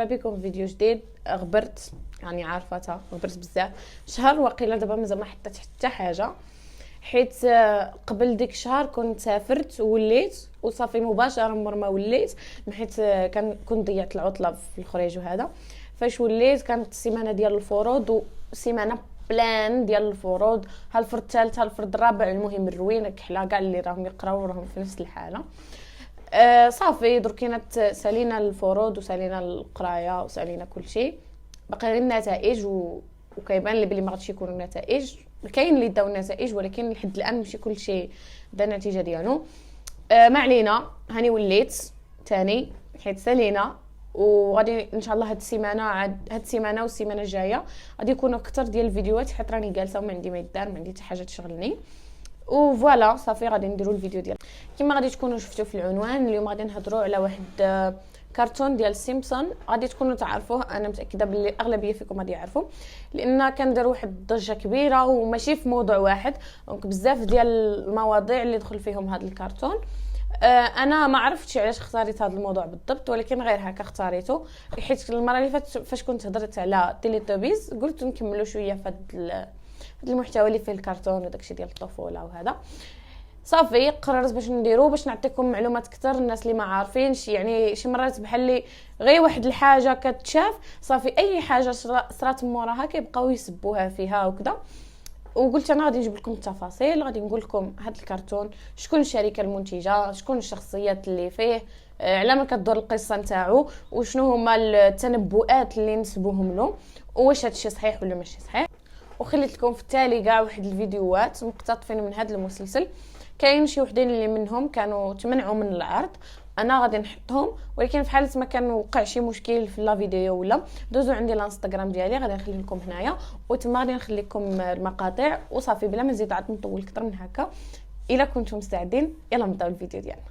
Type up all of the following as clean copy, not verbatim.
بكم في فيديو جديد. غبرت يعني عارفتها، غبرت بزاف شهر وقيله، دابا مازال ما حطيت حتى حاجه، حيت قبل ديك الشهر كنت سافرت ووليت وصافي مباشره مور ما وليت، حيت كنت ضيعت العطله في الخريج وهذا. فاش وليت كانت السيمانه ديال الفروض وسيمانه بلان ديال الفروض، ها الفرد الثالث ها الفرد الرابع، المهم الروينه كحلا كاع اللي راهم يقراو راهم في نفس الحاله. صافي دركينات سالينا الفروض وسالينا القرايه وسالينا كل شيء، باقي غير النتائج وكيبان لي بلي ما غاديش يكونوا النتائج. كاين اللي داو النتائج ولكن لحد الان ماشي كل شيء دا النتيجه ديالو. ما علينا، هاني وليت ثاني حيت سالينا، وغادي ان شاء الله هاد السيمانه والسيمانه الجايه غادي يكونوا اكثر ديال الفيديوهات، حيت راني جالسه وما عندي ما يدار، ما عندي حتى حاجه تشغلني. وفوالا صافي غادي نديروا الفيديو ديال كما غادي تكونوا شفتوا في العنوان. اليوم غادي نهضروا على واحد كرتون ديال سيمبسون، غادي تكونوا تعرفوه، انا متاكده باللي اغلبيه فيكم غادي يعرفوا، لان كندير واحد الضجه كبيره وماشي في موضوع واحد، دونك بزاف ديال المواضيع اللي دخل فيهم هذا الكرتون. انا ما عرفتش علاش اختاريت هذا الموضوع بالضبط، ولكن غير هكا اختاريته، حيت المره اللي فاتت فاش كنت هضرت على تيليتوبيز قلت نكملوا شويه في هذا المحتوى اللي فيه الكرتون وداكشي ديال الطفوله وهذا. صافي قررت باش نديرو باش نعطيكم معلومات اكثر الناس اللي ما عارفينش، يعني شي مرات بحال لي غير واحد الحاجه كتشاف صافي اي حاجه صرات موراها كيبقاو يسبوها فيها وكذا. وقلت انا غادي نجيب لكم التفاصيل، غادي نقول لكم هذا الكرتون شكون الشركه المنتجه، شكون الشخصيات اللي فيه، على ما كدور القصه نتاعو، وشنو هما التنبؤات اللي نسبوهم له، واش هادشي صحيح ولا ماشي صحيح. وخليت لكم في التالي كاع واحد الفيديوهات مقتطفين من هذا المسلسل، كاين شي وحدين اللي منهم كانوا تمنعوا من العرض، انا غادي نحطهم، ولكن في حاله ما كان وقع شي مشكل في لا فيديو ولا دوزوا عندي الانستغرام ديالي، غادي نخلي لكم هنايا وتما غادي نخلي لكم المقاطع. وصافي بلا ما نزيد عاد نطول اكثر من هكا، الا كنتم مستعدين يلا نبداو الفيديو ديالنا.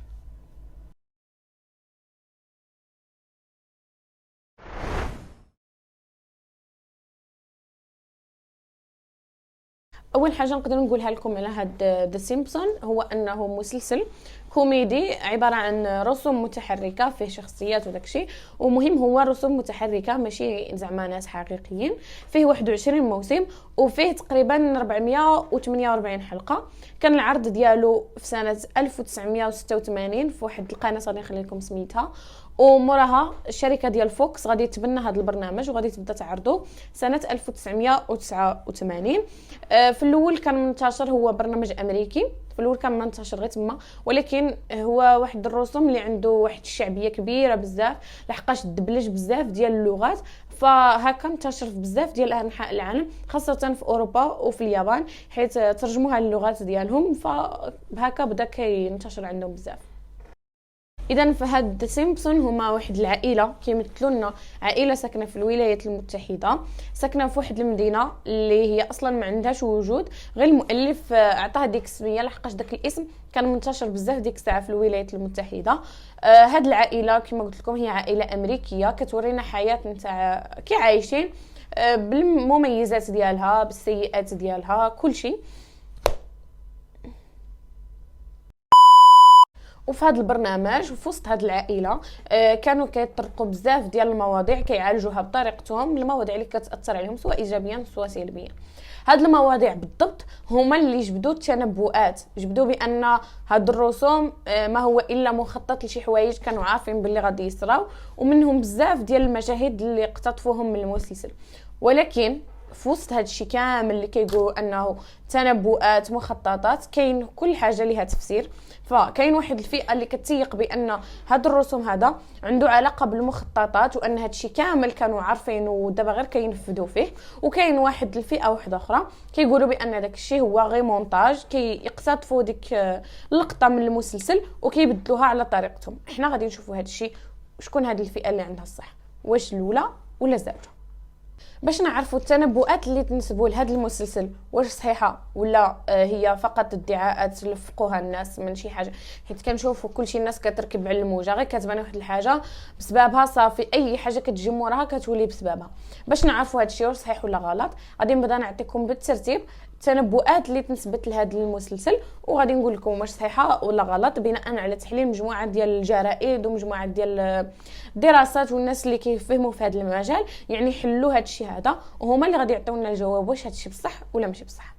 اول حاجه نقدر نقولها لكم على هاد ذا سيمبسون هو انه مسلسل كوميدي عباره عن رسوم متحركه فيه شخصيات وداكشي، ومهم هو رسوم متحركه ماشي زعما ناس حقيقيين. فيه 21 موسم وفيه تقريبا 448 حلقه. كان العرض ديالو في سنه 1986 في واحد القناه غادي نخلي لكم سميتها، وموراها الشركه ديال فوكس غادي تبنى هذا البرنامج وغادي تبدا تعرضه سنه 1989. في الاول كان منتشر، هو برنامج امريكي، في الاول كان منتشر غير تما، ولكن هو واحد الرسوم اللي عنده واحد الشعبيه كبيره بزاف، لحقاش دبلج بزاف ديال اللغات، فهكا انتشر في بزاف ديال انحاء العالم، خاصه في اوروبا وفي اليابان، حيت ترجموها للغات ديالهم، فهكا بدا كينتشر عندهم بزاف. اذا فهاد سيمبسون هما واحد العائله كيمثلوا لنا عائله ساكنه في الولايات المتحده، ساكنه في واحد المدينه اللي هي اصلا ما عندهاش وجود، غير المؤلف عطاها ديك السميه لحقاش داك الاسم كان منتشر بزاف ديك الساعه في الولايات المتحده. هاد العائله كما قلت لكم هي عائله امريكيه، كتورينا حياه نتاع كي عايشين بالمميزات ديالها بالسيئات ديالها كل شيء. وفي هذا البرنامج وفي وسط هذه العائله كانوا كيطرقوا بزاف ديال المواضيع كيعالجوها بطريقتهم، المواضيع اللي كتاثر عليهم سواء ايجابيا سواء سلبيا. هاد المواضيع بالضبط هما اللي جبدوا التنبؤات، جبدوا بان هاد الرسوم ما هو الا مخطط لشي حوايج كانوا عارفين باللي غادي يصراو، ومنهم بزاف ديال المشاهد اللي اقتطفوهم من المسلسل. ولكن في وسط هذا الشيء كامل اللي كيقولوا انه تنبؤات مخططات، كاين كل حاجه لها تفسير. فكاين واحد الفئه اللي كتيق بان هذا الرسوم هذا عنده علاقه بالمخططات، وان هذا الشيء كامل كانوا عارفين ودابا غير كينفذوا فيه. وكاين واحد الفئه واحده اخرى كيقولوا بان داك الشيء هو غير مونتاج، كيقتطفوا ديك اللقطه من المسلسل وكيبدلوها على طريقتهم. احنا غادي نشوفوا هذا الشيء، شكون هذه الفئه اللي عندها الصح، واش الاولى ولا الزوجه، باش نعرفوا التنبؤات اللي تنسبوا لهذا المسلسل واش صحيحه ولا هي فقط ادعاءات لفقوها الناس من شي حاجه. حيت كنشوفوا كلشي الناس كتركب على الموجه، غير كتبان واحد الحاجه بسببها صافي اي حاجه كتجي موراها كتولي بسببها. باش نعرفوا هذا الشيء واش صحيح ولا غلط غادي نبدا نعطيكم بالترتيب التنبؤات اللي تنسبت لهذا المسلسل، وغادي نقول لكم واش صحيحه ولا غلط بناء على تحليل مجموعه ديال الجرائد ومجموعه ديال الدراسات والناس اللي كيفهموا في هذا المجال، يعني حلوا هذا الشيء هذا، وهما اللي غادي يعطيونا الجواب واش هذا الشيء بصح ولا ماشي بصح.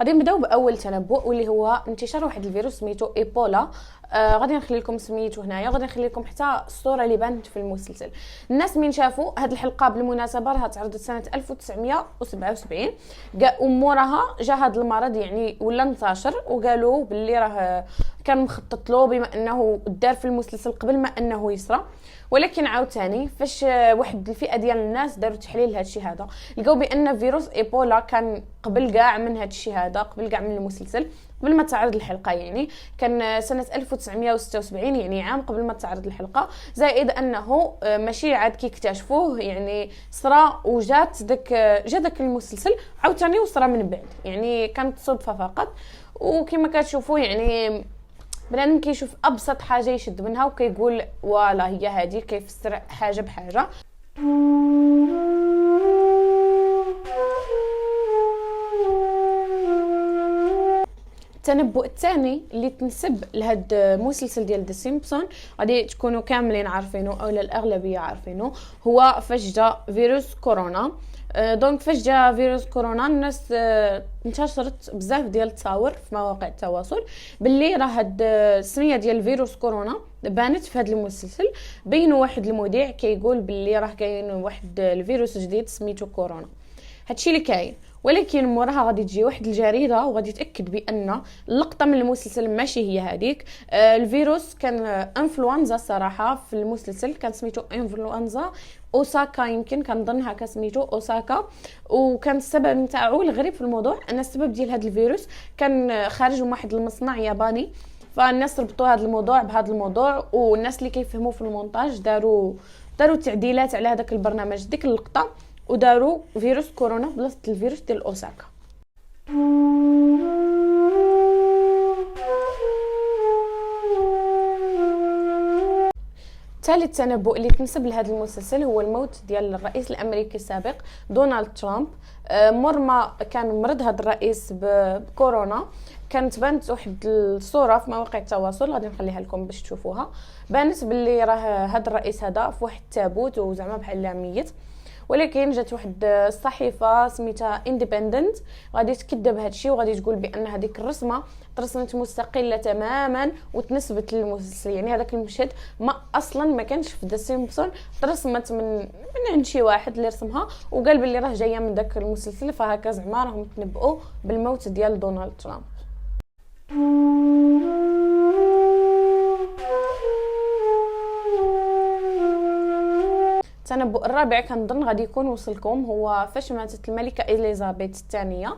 غادي نبداو باول تنبؤ واللي هو انتشار واحد الفيروس سميتو ايبولا. غادي نخلي لكم سميتو هنايا، غادي نخلي لكم حتى الصوره اللي بانت في المسلسل. الناس من شافوا هذه الحلقه بالمناسبه راها تعرضت سنه 1977، وموراها جا هذا المرض يعني ولا انتشر، وقالوا باللي راه كان مخطط له بما انه دار في المسلسل قبل ما انه يصرى. ولكن عاوتاني فاش واحد الفئه ديال الناس داروا تحليل لهذا الشيء هذا، لقاو بان فيروس ايبولا كان قبل كاع من هذا الشيء هذا، قبل كاع من المسلسل، قبل ما تعرض الحلقه، يعني كان سنه 1976، يعني عام قبل ما تعرض الحلقه. زائد انه ماشي عاد كيكتشفوه، يعني صرا وجات داك المسلسل عاوتاني وصرا من بعد، يعني كانت صدفه فقط. وكما كتشوفوا يعني بنادم كيشوف ابسط حاجه يشد منها وكيقول ولا هي هذه، كيفسر حاجه بحاجه. التنبؤ الثاني اللي تنسب لهذا المسلسل ديال ذا سيمبسون، غادي تكونوا كاملين عارفينه او الاغلبيه عارفينه، هو فاش جا فيروس كورونا. دونك فاش جا فيروس كورونا الناس انتشرت بزاف ديال التصاور في مواقع التواصل باللي راه هاد السميه ديال فيروس كورونا بانت في هذا المسلسل. بينوا واحد المذيع كيقول باللي راه كاين واحد الفيروس جديد سميتو كورونا، هادشي اللي كاين. ولكن موراها غادي تجي واحد الجريده وغادي تاكد بان اللقطه من المسلسل ماشي هي هذيك. الفيروس كان انفلونزا صراحه، في المسلسل كان سميتو انفلونزا اوساكا، يمكن كنظن هكا سميتو اوساكا. وكان السبب نتاعو الغريب في الموضوع ان السبب ديال هذا الفيروس كان خارج من واحد المصنع ياباني، فالناس ربطوا هذا الموضوع بهذا الموضوع، والناس اللي كيفهموا في المونتاج داروا تعديلات على هذاك البرنامج ديك اللقطه، وداروا فيروس كورونا بلاصه الفيروس ديال اوساكا. ثالث تنبؤ اللي تنسب لهذا المسلسل هو الموت ديال الرئيس الامريكي السابق دونالد ترامب. مر ما كان مرض هذا الرئيس بكورونا، كانت بانت واحد الصوره في مواقع التواصل، غادي نخليها لكم باش تشوفوها. بانت باللي راه هذا الرئيس هذا في واحد التابوت وزعما بحال ميت. ولكن جات واحد الصحيفه سميتها اندبندنت غادي تكذب هذا الشيء، وغادي تقول بان هذيك الرسمه ترسمت مستقله تماما وتنسبت للمسلسل، يعني هذاك المشهد اصلا ما كانش في ذا سيمبسون، ترسمت من عند شي واحد اللي رسمها وقال باللي راه جايه من ذاك المسلسل. فهكا زعما راهم تنبؤوا بالموت ديال دونالد ترامب. التنبؤ الرابع كنظن غادي يكون وصلكم، هو فاش ماتت الملكه اليزابيث الثانيه.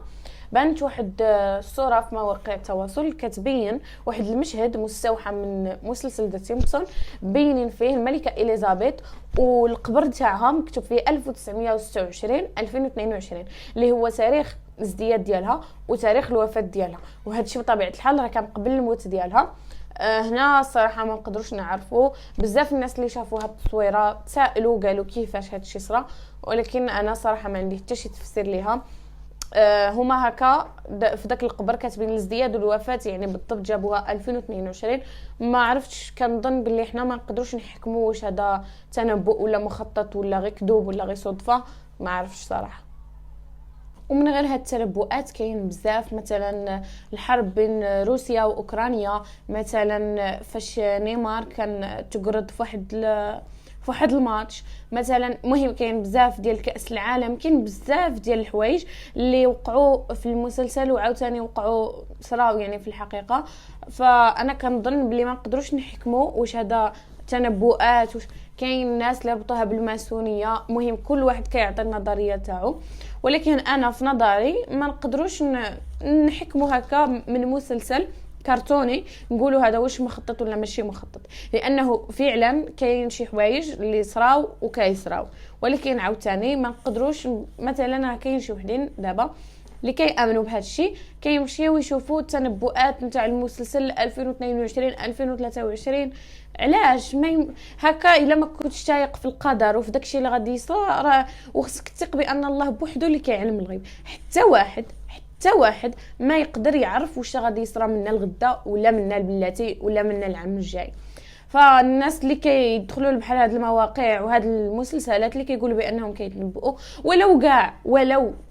بانت واحد الصوره في مواقع التواصل كتبين واحد المشهد مستوحى من مسلسل ذا سيمبسون، بينين فيه الملكه اليزابيث والقبر تاعها مكتوب فيه 1926 2022 اللي هو تاريخ الازدياد ديالها وتاريخ الوفاه ديالها، وهذا الشيء بطبيعه الحال راه كان قبل الموت ديالها. هنا الصراحه ما نقدروش نعرفوا، بزاف الناس اللي شافوا هاد التصويره تسائلوا قالوا كيفاش هادشي صرا، ولكن انا صراحه ما عندي حتى شي تفسير ليها. هما هكا في داك القبر كاتبين الازدياد والوفاه، يعني بالضبط جابوها 2022. ما عرفتش، كنظن باللي حنا ما نقدروش نحكموا واش هذا تنبؤ ولا مخطط ولا غير كذوب ولا غير صدفه، ما عرفتش صراحه. ومن غير هاد التنبؤات كاين بزاف، مثلا الحرب بين روسيا واوكرانيا، مثلا فاش نيمار كان تقرض في واحد الماتش، مثلا مهم كاين بزاف ديال كأس العالم، كاين بزاف ديال الحوايج اللي وقعوا في المسلسل وعاوتاني وقعوا صراو يعني في الحقيقه. فانا كنظن بلي ما نقدروش نحكموا واش هذا تنبؤات، واش كاين الناس اللي ربطوها بالماسونيه، مهم كل واحد كيعطي النظريه تاعو. ولكن انا في نظري ما نقدروش نحكموا هكا من مسلسل كرتوني نقولوا هذا واش مخطط ولا ماشي مخطط، لانه فعلا كاين شي حوايج اللي صراو وكيصراو. ولكن عاوتاني ما نقدروش، مثلا كاين شي وحدين دابا اللي كيامنوا بهذا الشيء كيمشيو يشوفوا التنبؤات نتاع المسلسل 2022 2023. علاش ما هكا؟ الا ما كنتش تايق في القدر وفي داكشي اللي غادي يصرى راه وخصك تثق بان الله بوحدو اللي كيعلم الغيب. حتى واحد ما يقدر يعرف واش غادي يصرى منا الغدا ولا منا البلاتي ولا منا العام الجاي. فالناس اللي كيدخلوا بحال هاد المواقع وهاد المسلسلات اللي كيقولوا بانهم كيتنبؤوا، ولو كاع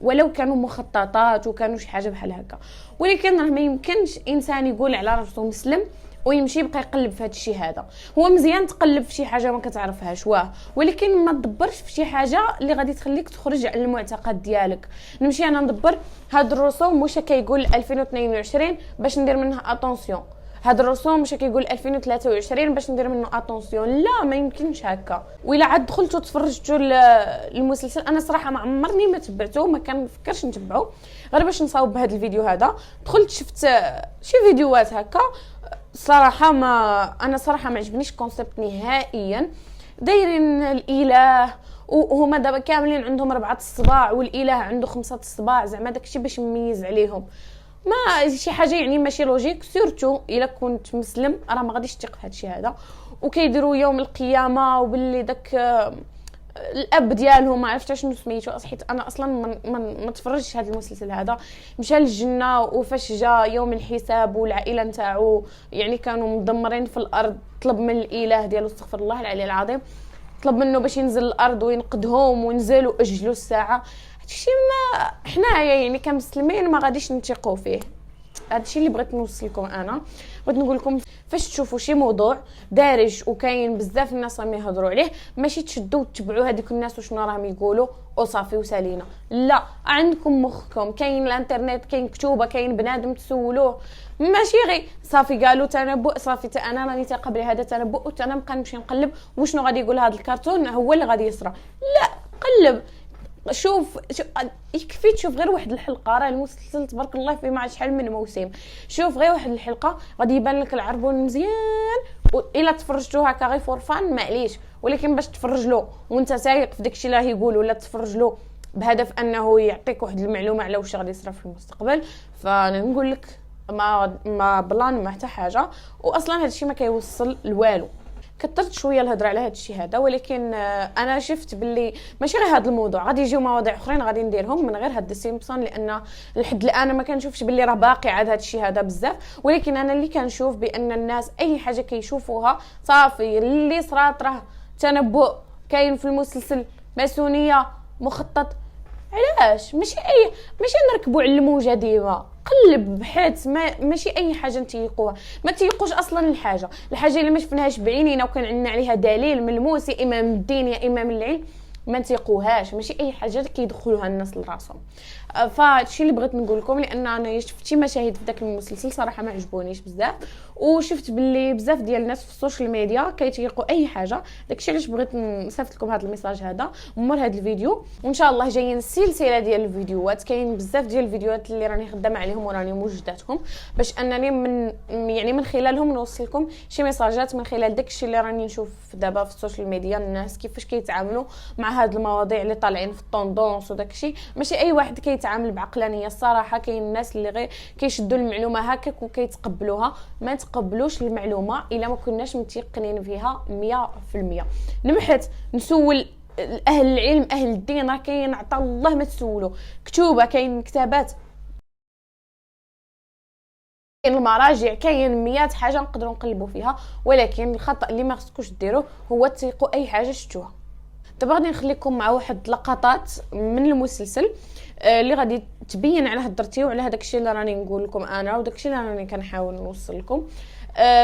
ولو كانوا مخططات وكانوا شي حاجه بحال هكا، ولكن راه ما يمكنش انسان يقول على راسو مسلم ويمشي يبقى يقلب في هذا الشيء هذا. هو مزيان تقلب في شي حاجه ما كتعرفهاش ولكن ما تدبرش في شي حاجه اللي غادي تخليك تخرج على المعتقد ديالك. نمشي انا ندبر هاد الرسوم واش كيقول 2022 باش ندير منها اتونسيون، هاد الرسوم واش كيقول 2023 باش ندير منه اتونسيون. لا ما يمكنش هكا. وإلا عاد دخلتوا تفرجتوا المسلسل، انا صراحه ما عمرني ما تبعته، ما كنفكرش نتبعه غير باش نصاوب بهذا الفيديو هذا. دخلت شفت شي فيديوهات هكا، صراحه انا صراحه ما عجبنيش كونسيبت نهائيا. دايرين الاله وهما دابا كاملين عندهم 4 الصباع والاله عنده 5 الصباع، زعما داكشي باش نميز عليهم. ما شي حاجه يعني ماشي لوجيك، سورتو الا كنت مسلم راه ما غاديش تثق في هادشي هذا. وكيديروا يوم القيامه وباللي داك الاب ديالهم ما عرفتش شنو سميتو، حيت انا اصلا ما تفرجتش هذا المسلسل هذا. مشى للجنه وفاش جا يوم الحساب والعائله نتاعو يعني كانوا مدمرين في الارض، طلب من الاله ديالو استغفر الله العلي العظيم، طلب منه باش ينزل الارض وينقذهم ونزلوا اجلوا الساعه. هادشي ما حنايا يعني كمسلمين ما غاديش نثقوا فيه. هادشي اللي بغيت نوصل لكم. انا بغيت نقول لكم فاش تشوفوا شي موضوع دارج وكاين بزاف الناس راهم يهضروا عليه، ماشي تشدوا وتتبعوا هذيك الناس وشنو راهم يقولوا وصافي وسالينا. لا، عندكم مخكم، كاين الانترنت، كاين كتوبه، كاين بنادم تسولوه، ماشي غير صافي قالوا تنبؤ صافي انا راني ثاقه بلي هذا تنبؤ وانا نبقى نمشي نقلب وشنو غادي يقول هذا الكرتون هو اللي غادي يصرى. لا، قلب، شوف يكفي تشوف غير واحد الحلقه. راه المسلسل تبارك الله فيه مع شحال من موسم، شوف غير واحد الحلقه غادي يبان لك العربون مزيان. الا تفرجتو هكا غير فور فان معليش، ولكن باش تفرج له وانت سايق في داكشي اللي يقول، ولا تفرج له بهدف انه يعطيك واحد المعلومه على واش غادي يصرى في المستقبل، فانا نقول لك ما بلان ما حتى حاجه. واصلا هادشي ما كيوصل لوالو. كثرت شويه الهضره على هذا الشيء هذا، ولكن انا شفت باللي ماشي غير هذا الموضوع، غادي يجيو مواضيع اخرين غادي نديرهم من غير هاد السيمبسون، لان لحد الان ما كنشوفش باللي راه باقي عاد هذا الشيء هذا بزاف. ولكن انا اللي كنشوف بان الناس اي حاجه كيشوفوها صافي اللي صرات راه تنبؤ كاين في المسلسل، ماسونيه، مخطط. علاش ماشي نركبوا على الموجه ديما؟ قلب بحث، ماشي اي حاجه نتيقوها. ما تيقوش اصلا الحاجه اللي ما شفناهاش بعينينا وكان عندنا عليها دليل ملموس، يا اما من الدين يا اما من العلم، ما نتيقوهاش. ماشي اي حاجه كيدخلوها الناس لراسهم. فهادشي اللي بغيت نقول لكم، لان انا شفت شي مشاهد في داك المسلسل صراحه ما عجبونيش بزاف، وشفت باللي بزاف ديال الناس في السوشيال ميديا كيتيقوا اي حاجه. داكشي علاش بغيت نصيفط لكم هذا الميساج هذا مور هذا الفيديو. وان شاء الله جايين سلسله ديال الفيديوهات، كاين بزاف ديال الفيديوهات اللي راني خدامه عليهم وراني موجداتهم باش انني من خلالهم نوصل لكم شي ميساجات من خلال داكشي اللي راني نشوف دابا في السوشيال ميديا، الناس كيفاش كيتعاملوا مع هاد المواضيع اللي طالعين في الطوندونس وداكشي. ماشي اي واحد كيتعامل بعقلانيه الصراحه، كاين الناس اللي غير كيشدوا المعلومه هكاك وكيتقبلوها. ما تقبلوش المعلومه الا ما كناش متيقنين فيها 100%. نبحث نسول اهل العلم اهل الدين، راه كاين عطا الله ما تسولوا، كتوبه، كاين كتابات، كاين المراجع، كاين مئات حاجه نقدروا نقلبوا فيها. ولكن الخطا اللي ما خصكوش ديروه هو تثيقوا اي حاجه شفتوها. دابا غادي نخليكم مع واحد لقطات من المسلسل اللي غادي تبين على هضرتي وعلى هذاك الشيء اللي راني نقول لكم انا وداك الشيء اللي راني كنحاول نوصل لكم.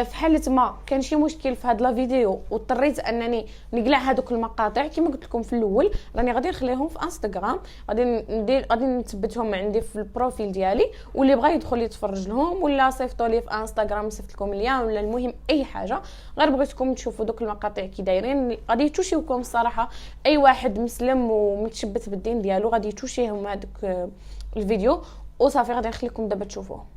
في حاله ما كان شي مشكل في هذا لا فيديو واضطريت انني نقلع هذوك المقاطع كما قلت لكم في الاول، راني غادي نخليهم في انستغرام، غادي نثبتهم عندي في البروفيل ديالي، واللي بغى يدخل يتفرج لهم ولا صيفطوا لي في انستغرام صيفط لكم ليا ولا المهم اي حاجه. غير بغيتكم تشوفوا دوك المقاطع كي دايرين، غادي يتوشيوكم الصراحه. اي واحد مسلم ومتشبت بالدين ديالو غادي يتوشيهم هذاك الفيديو وصافي. غادي نخليكم دابا تشوفوه.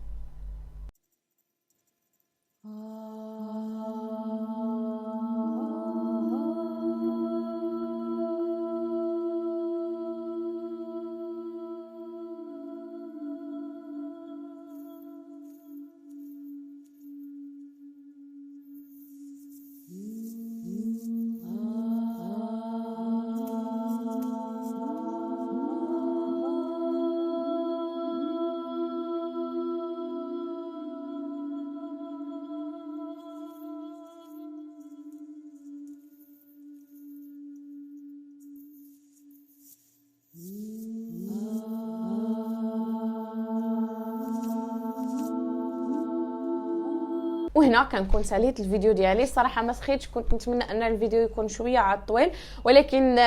وهنا كنكون ساليت الفيديو ديالي. الصراحه ما سخيتش، كنت نتمنى ان الفيديو يكون شويه عاد طويل، ولكن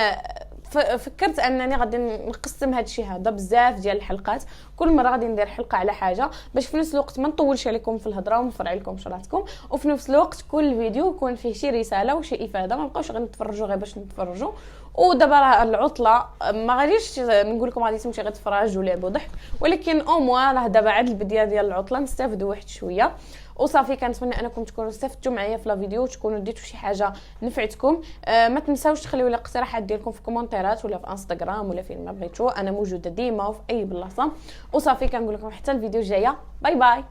فكرت انني غادي نقسم هذا الشيء هذا بزاف ديال الحلقات، كل مره غادي ندير حلقه على حاجه باش في نفس الوقت ما نطولش عليكم في الهضره ونفرع لكم شراتكم، وفي نفس الوقت كل فيديو يكون فيه شي رساله وشي افاده، ما نبقاوش غير نتفرجوا غير باش نتفرجوا. ودابا راه العطله ما غاديش نقول لكم غادي تمشي غير تفرج ولعب وضحك، ولكن او موان راه دابا عاد البدايه ديال العطله نستافدوا واحد شويه وصافي. كنتمنى انكم تكونوا استفدتوا معايا في لا فيديو وتكونوا ديتوا شي حاجه نفعتكم. ما تنساوش تخليوا لي اقتراحات ديالكم في كومونتيرات ولا في انستغرام ولا فين ما بغيتوا، انا موجوده ديما وفي اي بلاصه. وصافي كنقول لكم حتى الفيديو الجايه، باي باي.